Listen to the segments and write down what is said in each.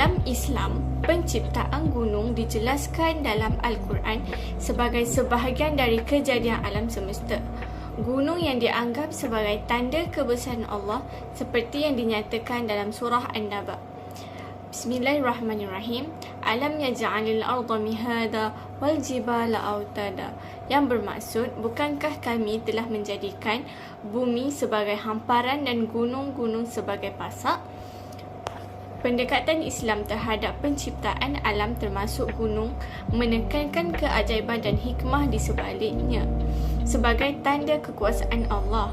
Dalam Islam, penciptaan gunung dijelaskan dalam Al-Quran sebagai sebahagian dari kejadian alam semesta. Gunung yang dianggap sebagai tanda kebesaran Allah seperti yang dinyatakan dalam surah An-Naba. Bismillahirrahmanirrahim. Alam yaj'alil arda mihada wal jibala autada. Yang bermaksud, bukankah kami telah menjadikan bumi sebagai hamparan dan gunung-gunung sebagai pasak? Pendekatan Islam terhadap penciptaan alam termasuk gunung menekankan keajaiban dan hikmah di sebaliknya sebagai tanda kekuasaan Allah.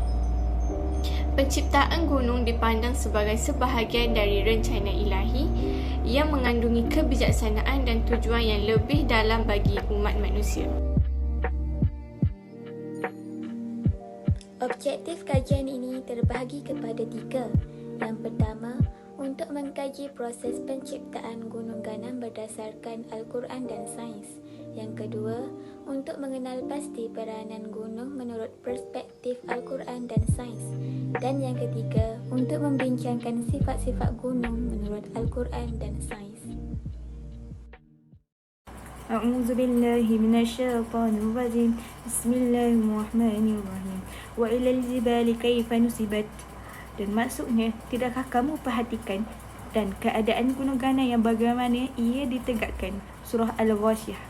Penciptaan gunung dipandang sebagai sebahagian dari rencana ilahi yang mengandungi kebijaksanaan dan tujuan yang lebih dalam bagi umat manusia. Objektif kajian ini terbahagi kepada 3. Yang pertama, untuk mengkaji proses penciptaan gunung ganam berdasarkan Al-Quran dan sains. Yang kedua, untuk mengenal pasti peranan gunung menurut perspektif Al-Quran dan sains. Dan yang ketiga, untuk membincangkan sifat-sifat gunung menurut Al-Quran dan sains. A'udzu billahi minasyaitonir rajim. Bismillahirrahmanirrahim. Wa ilal jibali kaifa nusibat. Dan maksudnya, tidakkah kamu perhatikan dan keadaan gunung ganam yang bagaimana ia ditegakkan? Surah Al-Ghasyiyah.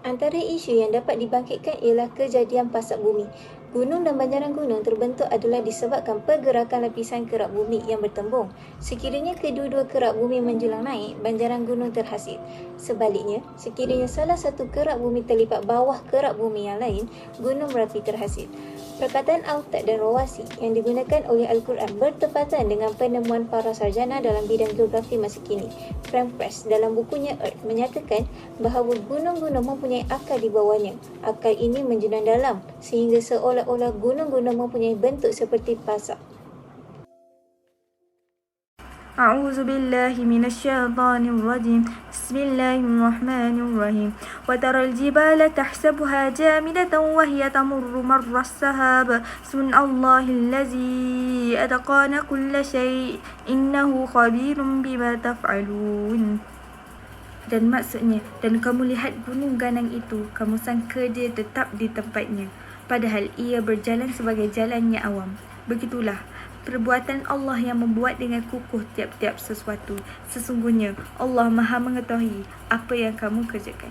Antara isu yang dapat dibangkitkan ialah kejadian pasak bumi. Gunung dan banjaran gunung terbentuk adalah disebabkan pergerakan lapisan kerak bumi yang bertembung. Sekiranya kedua-dua kerak bumi menjulang naik, banjaran gunung terhasil. Sebaliknya, sekiranya salah satu kerak bumi terlipat bawah kerak bumi yang lain, gunung berapi terhasil. Perkataan Autad dan Rawasi yang digunakan oleh Al-Quran bertepatan dengan penemuan para sarjana dalam bidang geografi masa kini. Frank Press dalam bukunya Earth menyatakan bahawa gunung-gunung mempunyai akar di bawahnya. Akar ini menjunang dalam sehingga seolah-olah gunung-gunung mempunyai bentuk seperti pasak. A'udzu billahi minasyaitonir rajim. Bismillahirrahmanirrahim. Wa taral jibala tahsabuha jamidatan wa hiya tamurru marras sahab. Subhanallahil ladzi atqana kulla syai' innahu khabirun bima taf'alun. Dan maksudnya, dan kamu lihat gunung ganang itu, kamu sangka dia tetap di tempatnya, padahal ia berjalan sebagai jalannya awam. Begitulah perbuatan Allah yang membuat dengan kukuh tiap-tiap sesuatu. Sesungguhnya Allah Maha mengetahui apa yang kamu kerjakan.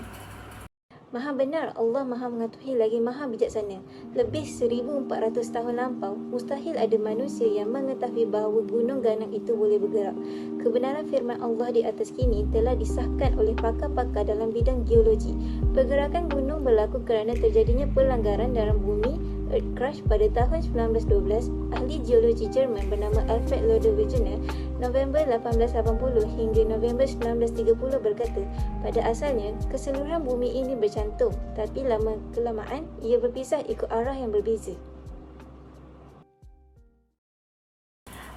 Maha benar, Allah Maha mengetahui lagi Maha bijaksana. Lebih 1400 tahun lampau, mustahil ada manusia yang mengetahui bahawa gunung ganam itu boleh bergerak. Kebenaran firman Allah di atas kini telah disahkan oleh pakar-pakar dalam bidang geologi. Pergerakan gunung berlaku kerana terjadinya pelanggaran dalam bumi Earth crush pada tahun 1912. Ahli geologi Jerman bernama Alfred Loder Wegener November 1880 hingga November 1930 berkata, pada asalnya keseluruhan bumi ini bercantum, tapi lama-kelamaan ia berpisah ikut arah yang berbeza.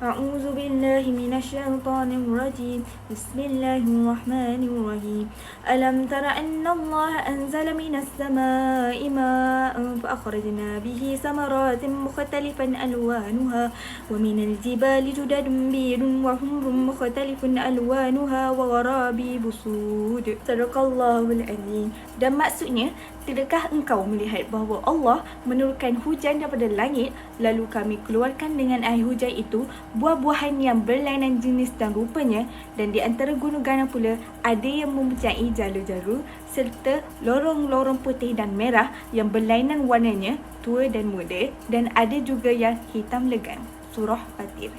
A'udzu billahi minasyaitonir rajim. Bismillahirrahmanirrahim. Alam tara anna Allah anzala minas samaa'i ma'an fa akhrajna bihi samaratin mukhtalifan alwanuha wa minal jibali judadun bidun wa humrun mukhtalifun alwanuha wa gharabi busud. Sadaqallahul azim. Dan maksudnya, tidakkah engkau melihat bahawa Allah menurunkan hujan daripada langit, lalu kami keluarkan dengan air hujan itu buah-buahan yang berlainan jenis dan rupanya, dan di antara gunung ganam pula ada yang mempunyai jalur-jalur serta lorong-lorong putih dan merah yang berlainan warnanya, tua dan muda, dan ada juga yang hitam legam. Surah Fatir.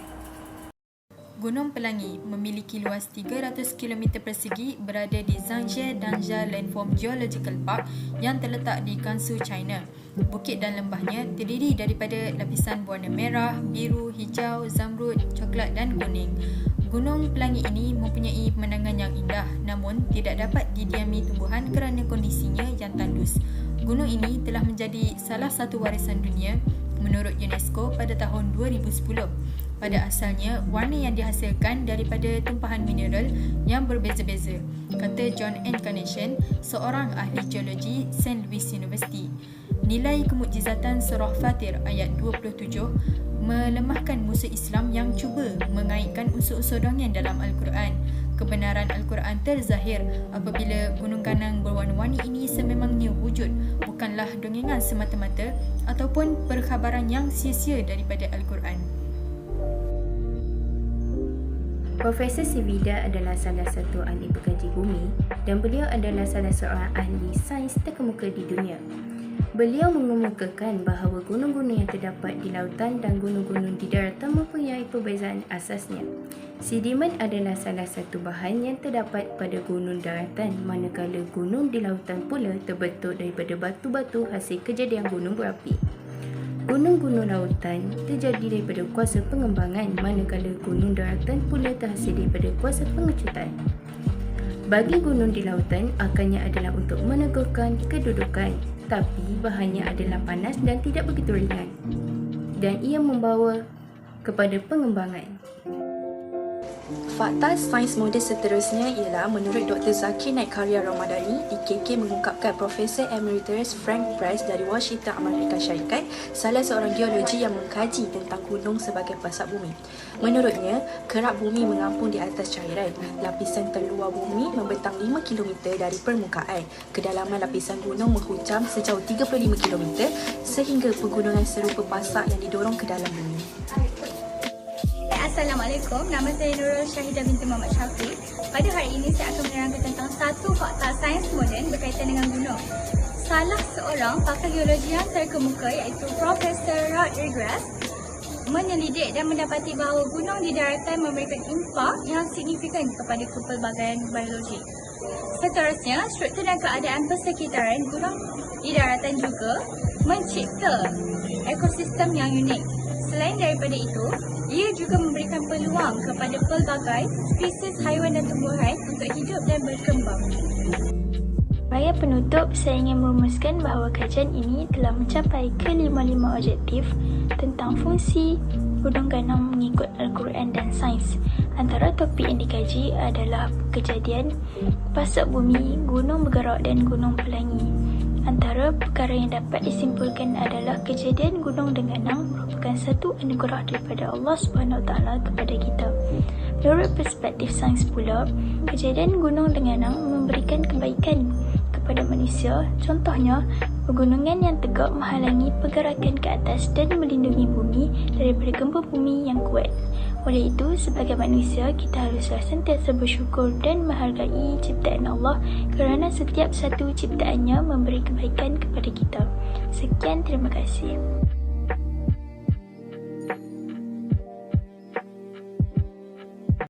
Gunung Pelangi memiliki luas 300 km persegi berada di Zhangje Danja Landform Geological Park yang terletak di Gansu, China. Bukit dan lembahnya terdiri daripada lapisan berwarna merah, biru, hijau, zamrud, coklat dan kuning. Gunung Pelangi ini mempunyai pemandangan yang indah, namun tidak dapat didiami tumbuhan kerana kondisinya yang tandus. Gunung ini telah menjadi salah satu warisan dunia menurut UNESCO pada tahun 2010. Pada asalnya, warna yang dihasilkan daripada tumpahan mineral yang berbeza-beza, kata John Encarnacion, seorang ahli geologi St. Louis University. Nilai kemukjizatan Surah Fatir ayat 27 melemahkan musuh Islam yang cuba mengaitkan unsur-unsur dongeng dalam Al-Quran. kebenaran Al-Quran terzahir apabila gunung ganang berwarna-warni ini sememangnya wujud, bukanlah dongengan semata-mata ataupun perkhabaran yang sia-sia daripada Al-Quran. Profesor Sivida adalah salah satu ahli pengkaji bumi dan beliau adalah salah seorang ahli sains terkemuka di dunia. Beliau mengemukakan bahawa gunung-gunung yang terdapat di lautan dan gunung-gunung di daratan mempunyai perbezaan asasnya. Sedimen adalah salah satu bahan yang terdapat pada gunung daratan, manakala gunung di lautan pula terbentuk daripada batu-batu hasil kejadian gunung berapi. Gunung-gunung lautan terjadi daripada kuasa pengembangan, manakala gunung daratan pula terhasil daripada kuasa pengecutan. Bagi gunung di lautan, akarnya adalah untuk meneguhkan kedudukan, tapi bahannya adalah panas dan tidak begitu ringan, dan ia membawa kepada pengembangan. Fakta sains moden seterusnya ialah menurut Dr. Zakir Naik Karya Ramadhani, DKK mengungkapkan Profesor Emeritus Frank Price dari Washington, Amerika Syarikat, salah seorang geologi yang mengkaji tentang gunung sebagai pasak bumi. Menurutnya, kerak bumi mengapung di atas cairan. Lapisan terluar bumi membentang 5 km dari permukaan. Kedalaman lapisan gunung menghujam sejauh 35 km sehingga pegunungan serupa pasak yang didorong ke dalam bumi. Assalamualaikum, nama saya Nurul Syahidah binti Muhammad Syafiq. Pada hari ini saya akan menerangkan tentang satu fakta sains moden berkaitan dengan gunung. Salah seorang pakar geologi yang terkemuka iaitu Profesor Rod Regras menyelidik dan mendapati bahawa gunung di daratan memberikan impak yang signifikan kepada kepelbagaian biologi. Seterusnya, struktur dan keadaan persekitaran gunung di daratan juga mencipta ekosistem yang unik. Selain daripada itu, ia juga memberikan peluang kepada pelbagai spesies haiwan dan tumbuhan untuk hidup dan berkembang. Sebagai penutup, saya ingin merumuskan bahawa kajian ini telah mencapai ke-5 objektif tentang fungsi gunung ganang mengikut Al-Quran dan sains. Antara topik yang dikaji adalah kejadian pasak bumi, gunung bergerak dan gunung pelangi. Antara perkara yang dapat disimpulkan adalah kejadian gunung ganang merupakan satu anugerah daripada Allah SWT kepada kita. Menurut perspektif sains pula, kejadian gunung ganang memberikan kebaikan kepada manusia. Contohnya, pegunungan yang tegak menghalangi pergerakan ke atas dan melindungi bumi daripada gempa bumi yang kuat. Oleh itu, sebagai manusia, kita haruslah sentiasa bersyukur dan menghargai ciptaan Allah kerana setiap satu ciptaannya memberi kebaikan kepada kita. Sekian, terima kasih.